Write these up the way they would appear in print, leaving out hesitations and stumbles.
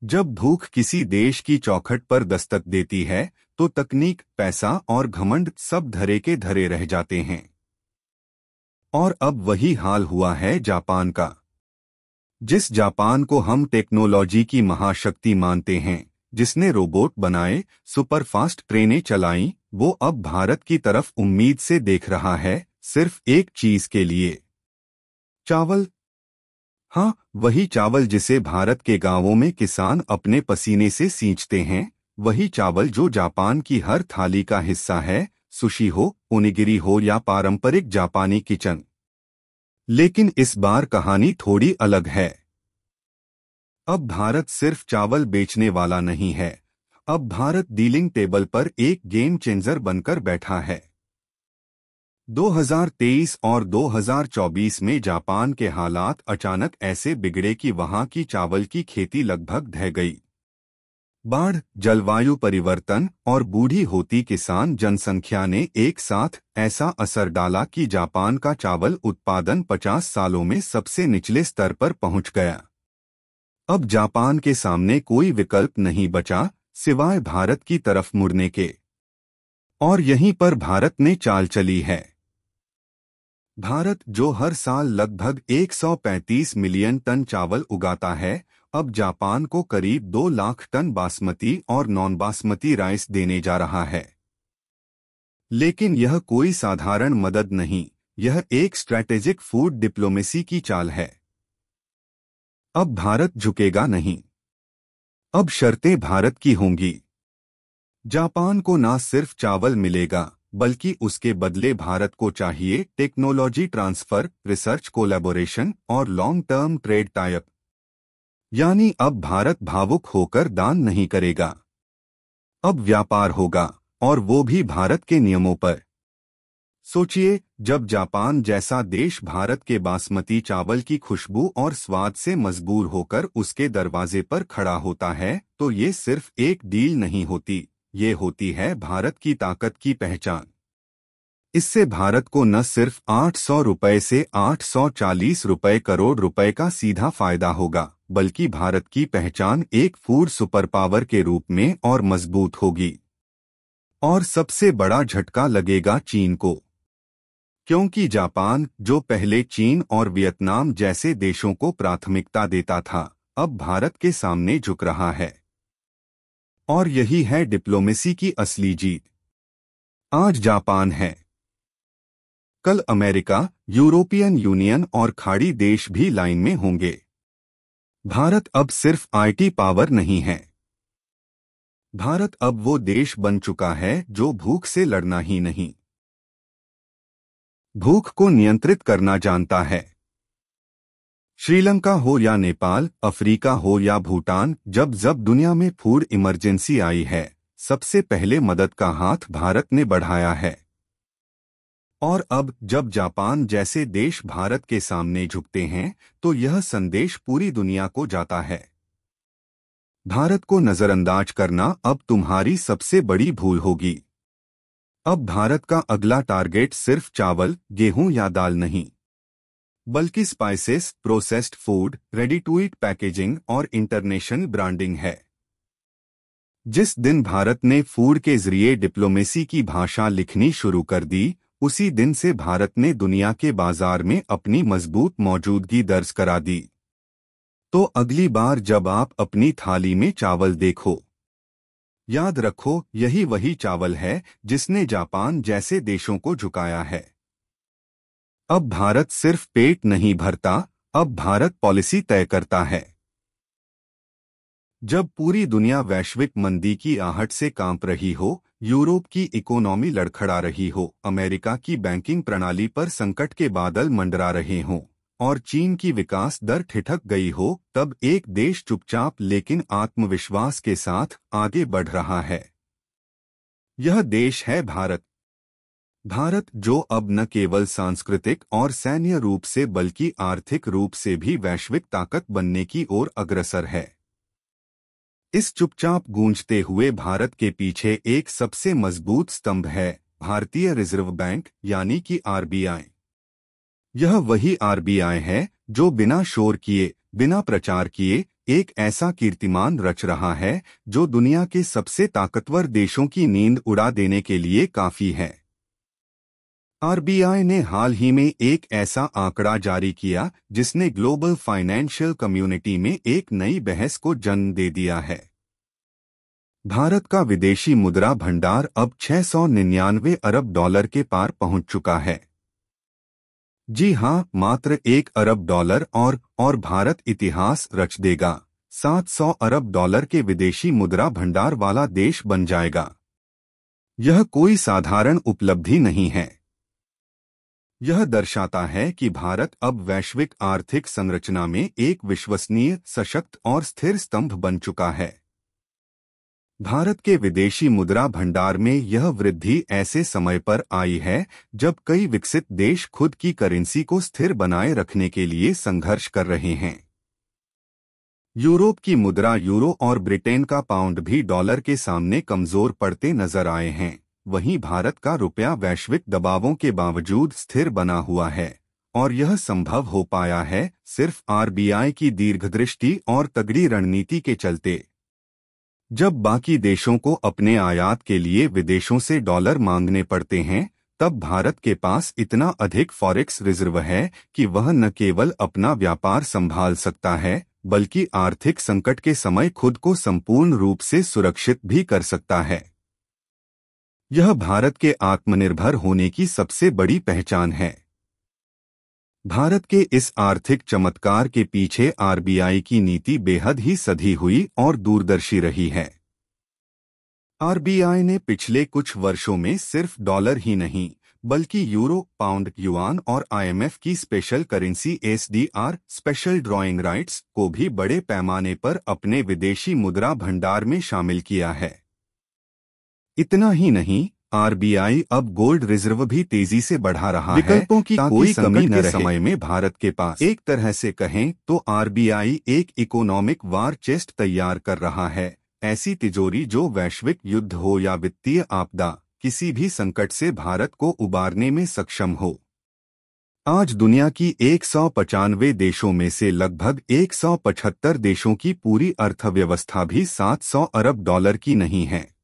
जब भूख किसी देश की चौखट पर दस्तक देती है तो तकनीक, पैसा और घमंड सब धरे के धरे रह जाते हैं। और अब वही हाल हुआ है जापान का। जिस जापान को हम टेक्नोलॉजी की महाशक्ति मानते हैं, जिसने रोबोट बनाए, सुपरफास्ट ट्रेनें चलाईं, वो अब भारत की तरफ उम्मीद से देख रहा है, सिर्फ एक चीज के लिए। चावल। हाँ, वही चावल जिसे भारत के गांवों में किसान अपने पसीने से सींचते हैं, वही चावल जो जापान की हर थाली का हिस्सा है, सुशी हो, ओनिगिरी हो या पारंपरिक जापानी किचन। लेकिन इस बार कहानी थोड़ी अलग है। अब भारत सिर्फ चावल बेचने वाला नहीं है, अब भारत डीलिंग टेबल पर एक गेम चेंजर बनकर बैठा है। 2023 और 2024 में जापान के हालात अचानक ऐसे बिगड़े कि वहां की चावल की खेती लगभग ढह गई। बाढ़, जलवायु परिवर्तन और बूढ़ी होती किसान जनसंख्या ने एक साथ ऐसा असर डाला कि जापान का चावल उत्पादन 50 सालों में सबसे निचले स्तर पर पहुंच गया। अब जापान के सामने कोई विकल्प नहीं बचा सिवाय भारत की तरफ मुड़ने के। और यहीं पर भारत ने चाल चली है। भारत, जो हर साल लगभग 135 मिलियन टन चावल उगाता है, अब जापान को करीब 2 लाख टन बासमती और नॉन बासमती राइस देने जा रहा है। लेकिन यह कोई साधारण मदद नहीं, यह एक स्ट्रैटेजिक फूड डिप्लोमेसी की चाल है। अब भारत झुकेगा नहीं। अब शर्तें भारत की होंगी। जापान को न सिर्फ चावल मिलेगा, बल्कि उसके बदले भारत को चाहिए टेक्नोलॉजी ट्रांसफर, रिसर्च कोलैबोरेशन और लॉन्ग टर्म ट्रेड टाइप। यानी अब भारत भावुक होकर दान नहीं करेगा। अब व्यापार होगा, और वो भी भारत के नियमों पर। सोचिए, जब जापान जैसा देश भारत के बासमती चावल की खुशबू और स्वाद से मजबूर होकर उसके दरवाजे पर खड़ा होता है, तो ये सिर्फ एक डील नहीं होती, ये होती है भारत की ताकत की पहचान। इससे भारत को न सिर्फ 800 रुपए से 840 रुपए करोड़ रुपए का सीधा फायदा होगा, बल्कि भारत की पहचान एक फूड सुपर पावर के रूप में और मजबूत होगी। और सबसे बड़ा झटका लगेगा चीन को, क्योंकि जापान, जो पहले चीन और वियतनाम जैसे देशों को प्राथमिकता देता था, अब भारत के सामने झुक रहा है। और यही है डिप्लोमेसी की असली जीत। आज जापान है, कल अमेरिका, यूरोपियन यूनियन और खाड़ी देश भी लाइन में होंगे। भारत अब सिर्फ आईटी पावर नहीं है। भारत अब वो देश बन चुका है जो भूख से लड़ना ही नहीं, भूख को नियंत्रित करना जानता है। श्रीलंका हो या नेपाल, अफ्रीका हो या भूटान, जब जब दुनिया में फूड इमरजेंसी आई है, सबसे पहले मदद का हाथ भारत ने बढ़ाया है। और अब जब जापान जैसे देश भारत के सामने झुकते हैं, तो यह संदेश पूरी दुनिया को जाता है। भारत को नजरअंदाज करना अब तुम्हारी सबसे बड़ी भूल होगी। अब भारत का अगला टारगेट सिर्फ चावल, गेहूं या दाल नहीं, बल्कि spices, processed food, ready to eat packaging और इंटरनेशनल ब्रांडिंग है। जिस दिन भारत ने फूड के जरिए डिप्लोमेसी की भाषा लिखनी शुरू कर दी, उसी दिन से भारत ने दुनिया के बाजार में अपनी मजबूत मौजूदगी दर्ज करा दी। तो अगली बार जब आप अपनी थाली में चावल देखो, याद रखो, यही वही चावल है जिसने जापान जैसे देशों को झुकाया है। अब भारत सिर्फ पेट नहीं भरता, अब भारत पॉलिसी तय करता है। जब पूरी दुनिया वैश्विक मंदी की आहट से कांप रही हो, यूरोप की इकोनॉमी लड़खड़ा रही हो, अमेरिका की बैंकिंग प्रणाली पर संकट के बादल मंडरा रहे हों, और चीन की विकास दर ठिठक गई हो, तब एक देश चुपचाप लेकिन आत्मविश्वास के साथ आगे बढ़ रहा है। यह देश है भारत। भारत, जो अब न केवल सांस्कृतिक और सैन्य रूप से बल्कि आर्थिक रूप से भी वैश्विक ताकत बनने की ओर अग्रसर है। इस चुपचाप गूंजते हुए भारत के पीछे एक सबसे मजबूत स्तंभ है, भारतीय रिजर्व बैंक, यानी कि आरबीआई। यह वही आरबीआई है जो बिना शोर किए, बिना प्रचार किए, एक ऐसा कीर्तिमान रच रहा है जो दुनिया के सबसे ताकतवर देशों की नींद उड़ा देने के लिए काफी है। आरबीआई ने हाल ही में एक ऐसा आंकड़ा जारी किया जिसने ग्लोबल फाइनेंशियल कम्युनिटी में एक नई बहस को जन्म दे दिया है। भारत का विदेशी मुद्रा भंडार अब 699 अरब डॉलर के पार पहुंच चुका है। जी हां, मात्र 1 अरब डॉलर और भारत इतिहास रच देगा। 700 अरब डॉलर के विदेशी मुद्रा भंडार वाला देश बन जाएगा। यह कोई साधारण उपलब्धि नहीं है। यह दर्शाता है कि भारत अब वैश्विक आर्थिक संरचना में एक विश्वसनीय, सशक्त और स्थिर स्तंभ बन चुका है। भारत के विदेशी मुद्रा भंडार में यह वृद्धि ऐसे समय पर आई है जब कई विकसित देश खुद की करेंसी को स्थिर बनाए रखने के लिए संघर्ष कर रहे हैं। यूरोप की मुद्रा यूरो और ब्रिटेन का पाउंड भी डॉलर के सामने कमजोर पड़ते नजर आए हैं। वहीं भारत का रुपया वैश्विक दबावों के बावजूद स्थिर बना हुआ है और यह संभव हो पाया है सिर्फ आरबीआई की दीर्घदृष्टि और तगड़ी रणनीति के चलते। जब बाकी देशों को अपने आयात के लिए विदेशों से डॉलर मांगने पड़ते हैं, तब भारत के पास इतना अधिक फॉरेक्स रिजर्व है कि वह न केवल अपना व्यापार संभाल सकता है बल्कि आर्थिक संकट के समय खुद को संपूर्ण रूप से सुरक्षित भी कर सकता है। यह भारत के आत्मनिर्भर होने की सबसे बड़ी पहचान है। भारत के इस आर्थिक चमत्कार के पीछे आरबीआई की नीति बेहद ही सधी हुई और दूरदर्शी रही है। आरबीआई ने पिछले कुछ वर्षों में सिर्फ डॉलर ही नहीं बल्कि यूरो, पाउंड, युआन और आईएमएफ की special currency SDR special drawing rights को भी बड़े पैमाने पर अपने विदेशी मुद्रा भंडार में शामिल किया है। इतना ही नहीं, आरबीआई अब गोल्ड रिजर्व भी तेजी से बढ़ा रहा है। विकल्पों की कोई कमी न रहे। समय में भारत के पास एक तरह से कहें तो आरबीआई एक इकोनॉमिक वार चेस्ट तैयार कर रहा है, ऐसी तिजोरी जो वैश्विक युद्ध हो या वित्तीय आपदा, किसी भी संकट से भारत को उबारने में सक्षम हो। आज दुनिया की 195 देशों में से लगभग 175 देशों की पूरी अर्थव्यवस्था भी 700 अरब डॉलर की नहीं है।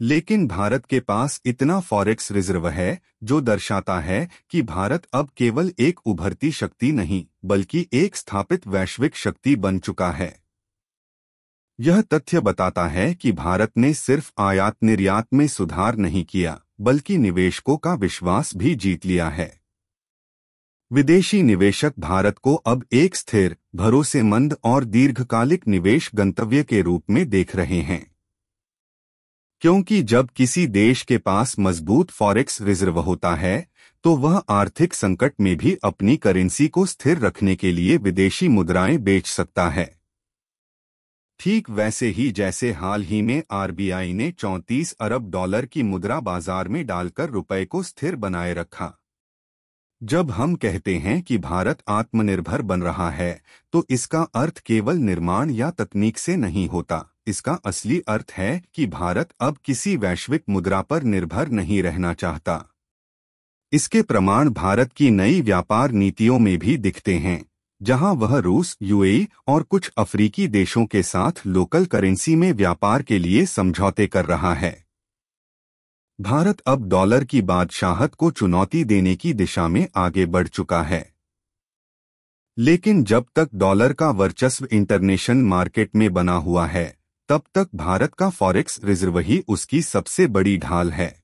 लेकिन भारत के पास इतना फॉरेक्स रिजर्व है जो दर्शाता है कि भारत अब केवल एक उभरती शक्ति नहीं बल्कि एक स्थापित वैश्विक शक्ति बन चुका है। यह तथ्य बताता है कि भारत ने सिर्फ आयात निर्यात में सुधार नहीं किया बल्कि निवेशकों का विश्वास भी जीत लिया है। विदेशी निवेशक भारत को अब एक स्थिर, भरोसेमंद और दीर्घकालिक निवेश गंतव्य के रूप में देख रहे हैं। क्योंकि जब किसी देश के पास मजबूत फॉरेक्स रिजर्व होता है तो वह आर्थिक संकट में भी अपनी करेंसी को स्थिर रखने के लिए विदेशी मुद्राएं बेच सकता है। ठीक वैसे ही जैसे हाल ही में आरबीआई ने 34 अरब डॉलर की मुद्रा बाजार में डालकर रुपए को स्थिर बनाए रखा। जब हम कहते हैं कि भारत आत्मनिर्भर बन रहा है तो इसका अर्थ केवल निर्माण या तकनीक से नहीं होता। इसका असली अर्थ है कि भारत अब किसी वैश्विक मुद्रा पर निर्भर नहीं रहना चाहता। इसके प्रमाण भारत की नई व्यापार नीतियों में भी दिखते हैं, जहां वह रूस, यूएई और कुछ अफ्रीकी देशों के साथ लोकल करेंसी में व्यापार के लिए समझौते कर रहा है। भारत अब डॉलर की बादशाहत को चुनौती देने की दिशा में आगे बढ़ चुका है। लेकिन जब तक डॉलर का वर्चस्व इंटरनेशनल मार्केट में बना हुआ है, तब तक भारत का फॉरेक्स रिजर्व ही उसकी सबसे बड़ी ढाल है।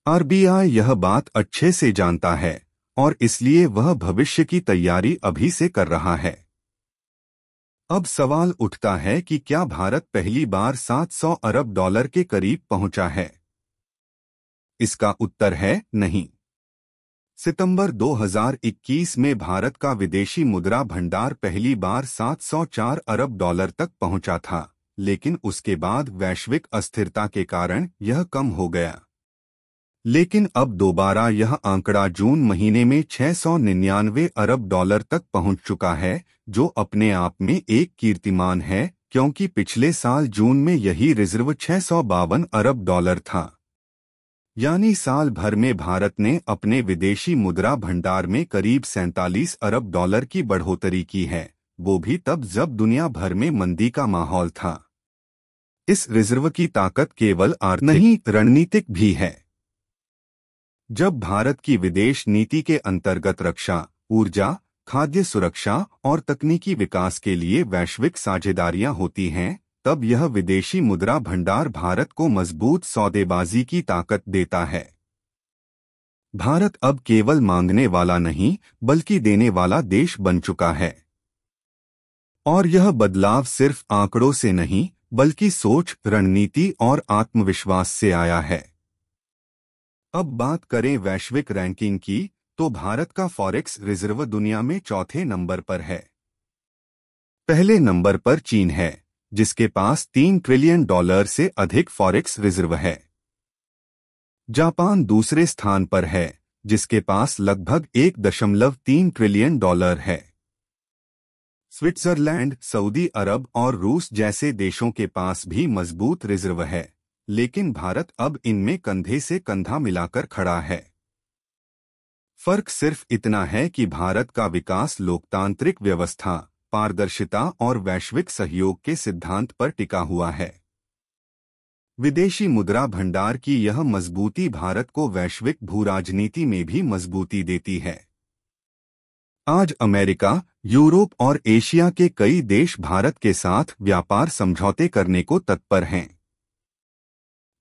आरबीआई यह बात अच्छे से जानता है और इसलिए वह भविष्य की तैयारी अभी से कर रहा है। अब सवाल उठता है कि क्या भारत पहली बार 700 अरब डॉलर के करीब पहुंचा है? इसका उत्तर है नहीं। सितंबर 2021 में भारत का विदेशी मुद्रा भंडार पहली बार 704 अरब डॉलर तक पहुंचा था, लेकिन उसके बाद वैश्विक अस्थिरता के कारण यह कम हो गया। लेकिन अब दोबारा यह आंकड़ा जून महीने में 699 अरब डॉलर तक पहुंच चुका है, जो अपने आप में एक कीर्तिमान है, क्योंकि पिछले साल जून में यही रिजर्व 652 अरब डॉलर था। यानी साल भर में भारत ने अपने विदेशी मुद्रा भंडार में करीब 47 अरब डॉलर की बढ़ोतरी की है, वो भी तब जब दुनिया भर में मंदी का माहौल था। इस रिजर्व की ताकत केवल आर्थिक नहीं, रणनीतिक भी है। जब भारत की विदेश नीति के अंतर्गत रक्षा, ऊर्जा, खाद्य सुरक्षा और तकनीकी विकास के लिए वैश्विक साझेदारियां होती हैं, तब यह विदेशी मुद्रा भंडार भारत को मजबूत सौदेबाजी की ताकत देता है। भारत अब केवल मांगने वाला नहीं बल्कि देने वाला देश बन चुका है। और यह बदलाव सिर्फ आंकड़ों से नहीं बल्कि सोच, रणनीति और आत्मविश्वास से आया है। अब बात करें वैश्विक रैंकिंग की, तो भारत का फॉरेक्स रिजर्व दुनिया में चौथे नंबर पर है। पहले नंबर पर चीन है, जिसके पास $3 ट्रिलियन से अधिक फॉरेक्स रिजर्व है। जापान दूसरे स्थान पर है, जिसके पास लगभग $1.3 ट्रिलियन है। स्विट्जरलैंड, सऊदी अरब और रूस जैसे देशों के पास भी मजबूत रिजर्व है, लेकिन भारत अब इनमें कंधे से कंधा मिलाकर खड़ा है। फर्क सिर्फ इतना है कि भारत का विकास लोकतांत्रिक व्यवस्था, पारदर्शिता और वैश्विक सहयोग के सिद्धांत पर टिका हुआ है। विदेशी मुद्रा भंडार की यह मजबूती भारत को वैश्विक भूराजनीति में भी मजबूती देती है। आज अमेरिका, यूरोप और एशिया के कई देश भारत के साथ व्यापार समझौते करने को तत्पर हैं।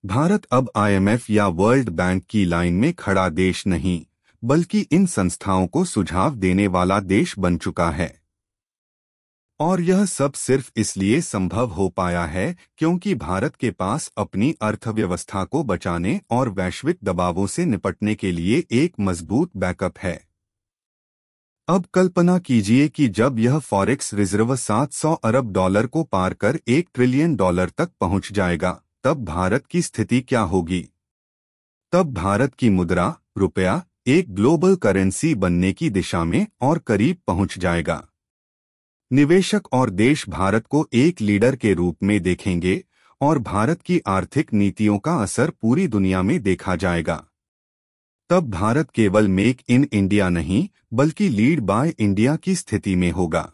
भारत अब IMF या वर्ल्ड बैंक की लाइन में खड़ा देश नहीं, बल्कि इन संस्थाओं को सुझाव देने वाला देश बन चुका है। और यह सब सिर्फ इसलिए संभव हो पाया है क्योंकि भारत के पास अपनी अर्थव्यवस्था को बचाने और वैश्विक दबावों से निपटने के लिए एक मजबूत बैकअप है। अब कल्पना कीजिए कि जब यह फॉरेक्स रिजर्व $700 अरब को पार कर $1 ट्रिलियन तक पहुंच जाएगा, तब भारत की स्थिति क्या होगी? तब भारत की मुद्रा, रुपया, एक ग्लोबल करेंसी बनने की दिशा में और करीब पहुंच जाएगा। निवेशक और देश भारत को एक लीडर के रूप में देखेंगे और भारत की आर्थिक नीतियों का असर पूरी दुनिया में देखा जाएगा। तब भारत केवल मेक इन इंडिया नहीं बल्कि लीड बाय इंडिया की स्थिति में होगा।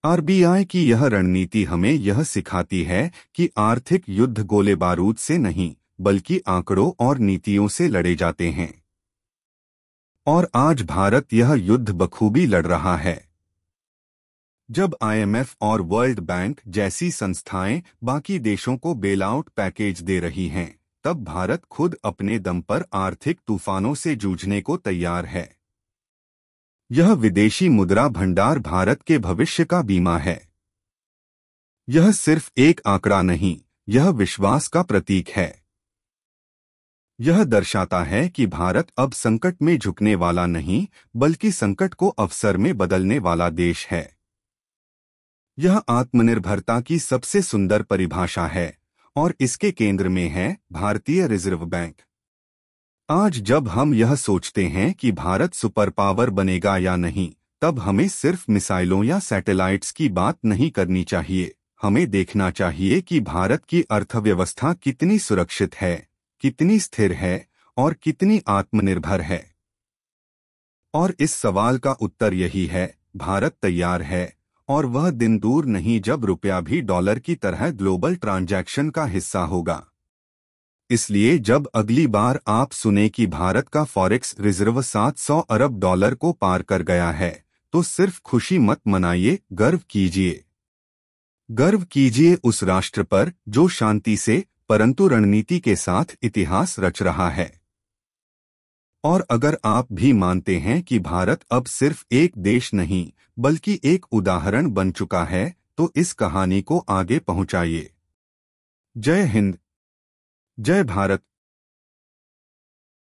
RBI की यह रणनीति हमें यह सिखाती है कि आर्थिक युद्ध गोले बारूद से नहीं बल्कि आंकड़ों और नीतियों से लड़े जाते हैं। और आज भारत यह युद्ध बखूबी लड़ रहा है। जब IMF और वर्ल्ड बैंक जैसी संस्थाएं बाकी देशों को बेल आउट पैकेज दे रही हैं, तब भारत खुद अपने दम पर आर्थिक तूफानों से जूझने को तैयार है। यह विदेशी मुद्रा भंडार भारत के भविष्य का बीमा है। यह सिर्फ एक आंकड़ा नहीं, यह विश्वास का प्रतीक है। यह दर्शाता है कि भारत अब संकट में झुकने वाला नहीं बल्कि संकट को अवसर में बदलने वाला देश है। यह आत्मनिर्भरता की सबसे सुंदर परिभाषा है और इसके केंद्र में है भारतीय रिजर्व बैंक। आज जब हम यह सोचते हैं कि भारत सुपर पावर बनेगा या नहीं, तब हमें सिर्फ मिसाइलों या सैटेलाइट्स की बात नहीं करनी चाहिए। हमें देखना चाहिए कि भारत की अर्थव्यवस्था कितनी सुरक्षित है, कितनी स्थिर है और कितनी आत्मनिर्भर है। और इस सवाल का उत्तर यही है, भारत तैयार है और वह दिन दूर नहीं जब रुपया भी डॉलर की तरह ग्लोबल ट्रांजैक्शन का हिस्सा होगा। इसलिए जब अगली बार आप सुने कि भारत का फॉरेक्स रिजर्व $700 अरब को पार कर गया है, तो सिर्फ खुशी मत मनाइए, गर्व कीजिए। गर्व कीजिए उस राष्ट्र पर जो शांति से परंतु रणनीति के साथ इतिहास रच रहा है। और अगर आप भी मानते हैं कि भारत अब सिर्फ एक देश नहीं बल्कि एक उदाहरण बन चुका है, तो इस कहानी को आगे पहुंचाइए। जय हिंद, जय भारत।